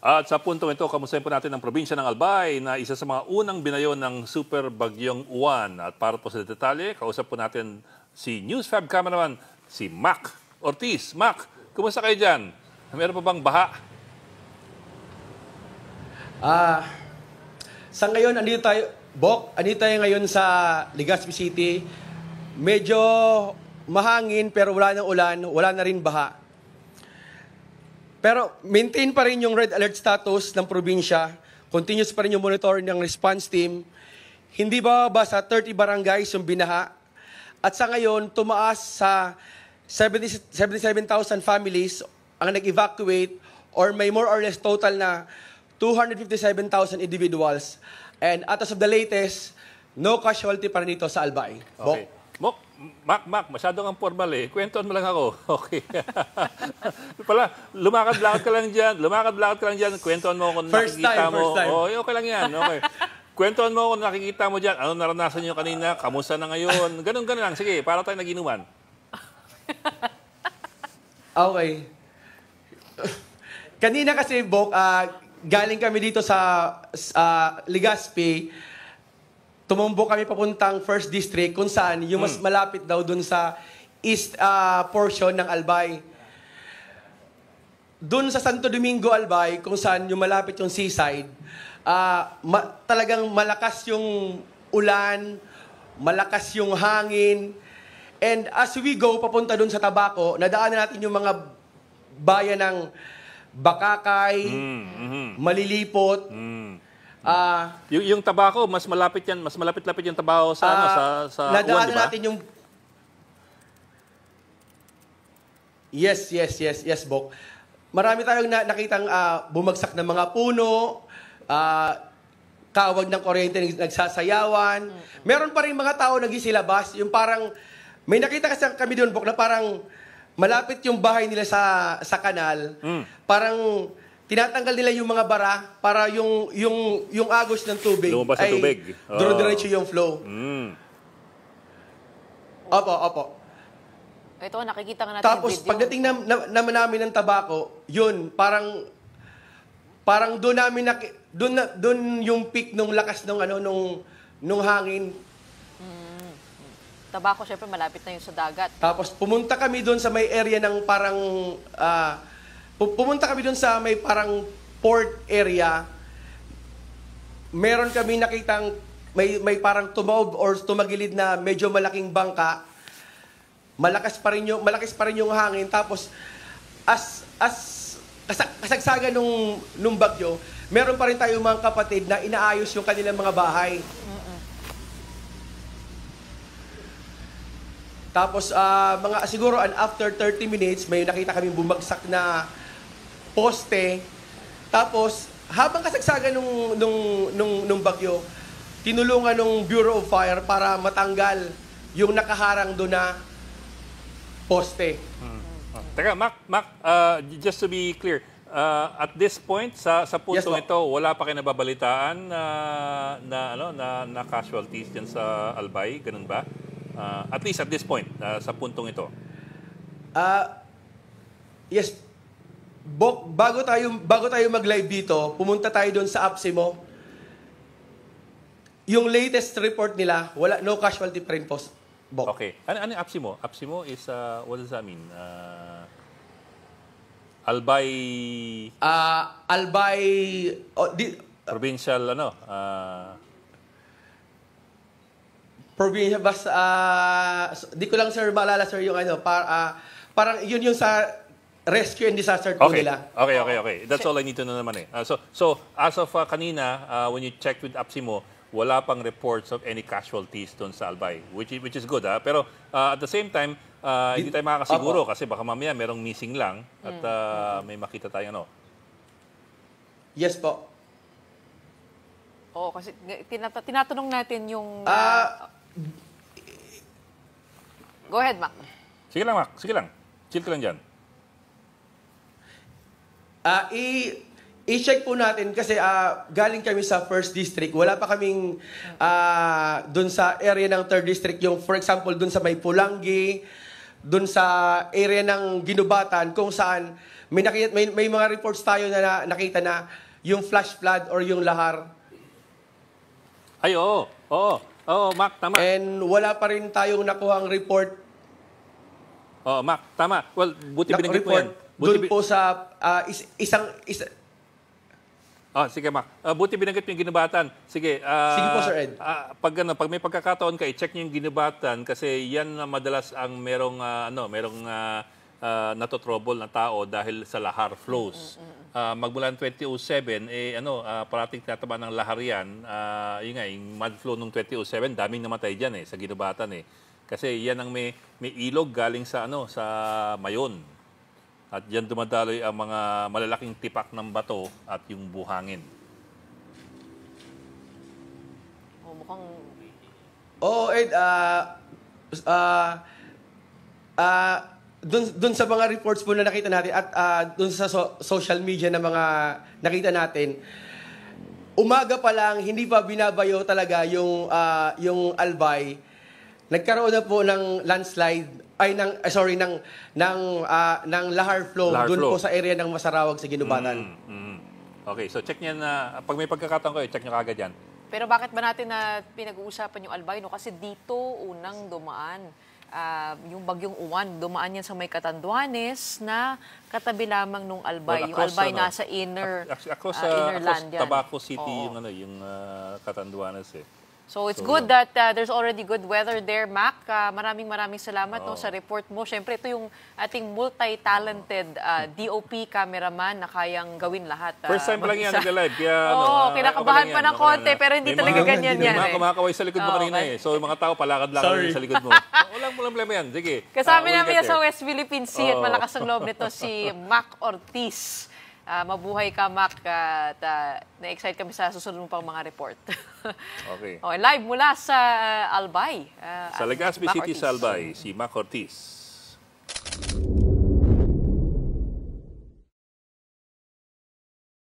At sa puntong ito, kamustahin po natin ang probinsya ng Albay na isa sa mga unang binayo ng Super Bagyong Uwan. At para po sa detalye, kausap po natin si News 5 cameraman, si Mac Ortiz. Mac, kumusta kayo dyan? Meron pa bang baha? Sa ngayon, andito tayo ngayon sa Legazpi City. Medyo mahangin pero wala nang ulan, wala na rin baha. Pero maintain pa rin yung red alert status ng probinsya. Continuous pa rin yung monitoring ng response team. Hindi bababa sa 30 barangays yung binaha. At sa ngayon, tumaas sa 77,000 families ang nag-evacuate or may more or less total na 257,000 individuals. And as of the latest, no casualty pa rin dito sa Albay. Okay. Mac, masyadong ang formal eh. Kwentuhan mo lang ako. Okay. Pala, lumakad-lakad ka lang dyan. Kwentuhan mo kung nakikita mo. First time. Oh, okay lang yan. Okay. Kwentuhan mo kung nakikita mo dyan. Ano naranasan nyo kanina? Kamusta na ngayon? Ganun lang. Sige, para tayo nag-inuman. Okay. Kanina kasi, Bok, galing kami dito sa Legazpi. Tumumbo kami papuntang First District kung saan yung mas malapit daw dun sa east portion ng Albay. Dun sa Santo Domingo, Albay, kung saan yung malapit yung seaside, talagang malakas yung ulan, malakas yung hangin. And as we go papunta dun sa Tabaco, nadaanan natin yung mga bayan ng Bakakay, Malilipot. Yung Tabaco, mas malapit yung Tabaco sa Uwan, nadaanan diba? natin yung... Yes, Bok. Marami tayong nakitang bumagsak ng mga puno, kawag ng kuryente nagsasayawan. Meron pa rin mga tao nagsisilabas, yung parang... May nakita kasi kami doon, Bok, na parang malapit yung bahay nila sa kanal. Parang... tinatanggal nila yung mga bara para yung agos ng tubig lumabas sa tubig. Diretso yung flow. Opo. Ito, nakikita nga natin Tapos, yung video. pagdating naman namin ng Tabaco, yun, parang doon namin doon yung peak nung lakas nung hangin. Tabaco, syempre, malapit na yun sa dagat. Tapos, pumunta kami doon sa may area ng parang pumunta kami doon sa may parang port area. Meron kami nakitang may parang tumaob or tumagilid na medyo malaking bangka. Malakas pa rin yung hangin. Tapos kasagsagan nung bagyo, meron pa rin tayong mga kapatid na inaayos yung kanilang mga bahay. Tapos siguro after 30 minutes, may nakita kami bumagsak na poste. Tapos, habang kasagsagan nung bagyo, tinulungan ng Bureau of Fire para matanggal yung nakaharang doon na poste. Teka, Mac, just to be clear, at this point, sa puntong ito, wala pa kayo nababalitaan na casualties dyan sa Albay? Ganun ba? At least at this point, sa puntong ito. Yes. Bok, bago tayo mag-live dito, pumunta tayo doon sa APSIMO. Yung latest report nila, no casualty pa rin po, Bok. Okay. Ano yung APSIMO? APSIMO is, what does that mean? Albay... Albay... provincial, provincial, basta... di ko lang, sir, maalala, sir, yung parang yun yung sa... rescue and disaster tool nila. Okay. That's all I need to know naman eh. So as of kanina, when you checked with APSIMO, wala pang reports of any casualties doon sa Albay, which is good. Pero at the same time, hindi tayo makakasiguro kasi baka mamaya merong missing lang at may makita tayong Yes po. Oo, kasi tinatanong natin yung... Go ahead, Mac. Sige lang, Mac. Sige lang. Chill ka lang dyan. I-check po natin kasi galing kami sa First District. Wala pa kaming dun sa area ng Third District. Yung, for example, dun sa may Pulangi, dun sa area ng Ginubatan kung saan may mga reports tayo na nakita na yung flash flood or yung lahar. Ay, oo. Oo, Mac, tama. And wala pa rin tayong nakuhang report. Oo, Mac, tama. Well, buti binanggit mo yan. Doon po sa isang Sige, Mac. Buti binanggit mo yung Ginubatan. Sige. Sige po, Sir Ed. Pag may pagkakataon ka, i-check niyo yung Ginubatan kasi yan na madalas ang merong natotrouble na tao dahil sa lahar flows. Magmula ng 2007, parating tinataba ng lahar yan. Yung mud flow ng 2007, daming namatay dyan sa Ginubatan Kasi yan ang may ilog galing sa Mayon. At diyan dumadaloy ang mga malalaking tipak ng bato at yung buhangin. Mukhang... Ed, dun sa mga reports po na nakita natin at dun sa social media na mga nakita natin, umaga pa lang, hindi pa binabayo talaga yung Albay. Nagkaroon na po ng landslide ng lahar flow doon po sa area ng Masarawag sa Ginubatan. Okay, so check niyan na pag may pagkakataon kayo, check niyo kagad yan. Pero bakit ba natin na pinag-uusapan yung Albay? No? Kasi dito unang dumaan yung bagyong Uwan. Dumaan yan sa may Catanduanes na katabi lamang nung Albay. Yung Albay nasa inner land yan. Tabaco City yung Catanduanes So it's good that there's already good weather there, Mac. Maraming salamat sa report mo. Siyempre, ito yung ating multi-talented DOP cameraman na kayang gawin lahat. First time pa lang yan nag-live. Kinakabahan pa ng konti, pero hindi talaga ganyan yan. May mga kumakaway sa likod mo kanina So yung mga tao palakad-lakad sa likod mo. Walang problema yan. Sige. Kasama namin sa West Philippine Sea at malakas ang loob nito si Mac Ortiz. Mabuhay ka, Mac. Na-excite kami sa susunod mo pang mga report. Okay. Live mula sa Albay. Sa Legazpi City, sa Albay, si Mac Ortiz.